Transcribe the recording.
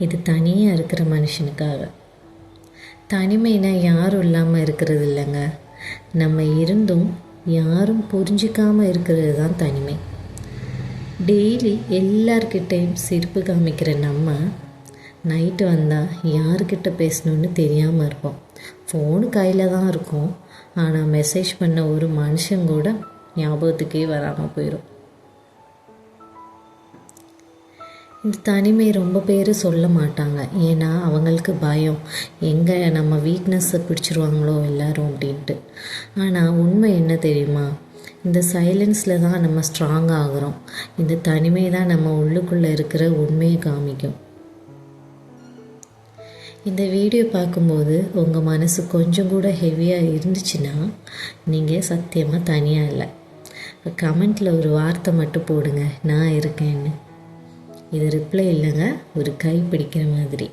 இது தனியாக இருக்கிற மனுஷனுக்காக. தனிமைனா யாரும் இல்லாமல் இருக்கிறது இல்லைங்க, நம்ம இருந்தும் யாரும் புரிஞ்சிக்காமல் இருக்கிறது தான் தனிமை. டெய்லி எல்லார்கிட்டையும் சிரிப்பு காமிக்கிற நம்ம நைட்டு வந்தால் யார்கிட்ட பேசணுன்னு தெரியாமல் இருப்போம். ஃபோனு கையில் தான் இருக்கும், ஆனால் மெசேஜ் பண்ண ஒரு மனுஷன் கூட ஞாபகத்துக்கே வராமல் போயிடும். இந்த தனிமை ரொம்ப பேர் சொல்ல மாட்டாங்க, ஏன்னா அவங்களுக்கு பயம், எங்கே நம்ம வீக்னஸை பிடிச்சிருவாங்களோ எல்லோரும் அப்படின்ட்டு. ஆனால் உண்மை என்ன தெரியுமா, இந்த சைலன்ஸில் தான் நம்ம ஸ்ட்ராங் ஆகிறோம். இந்த தனிமை தான் நம்ம உள்ளுக்குள்ளே இருக்கிற உண்மையை காமிக்கும். இந்த வீடியோ பார்க்கும்போது உங்கள் மனசு கொஞ்சம் கூட ஹெவியாக இருந்துச்சுன்னா நீங்கள் சத்தியமாக தனியாக இல்லை. கமெண்ட்டில் ஒரு வார்த்தை மட்டும் போடுங்க, நான் இருக்கேன்னு. இது ரிப்ளை இல்லைங்க, ஒரு கை பிடிக்கிற மாதிரி.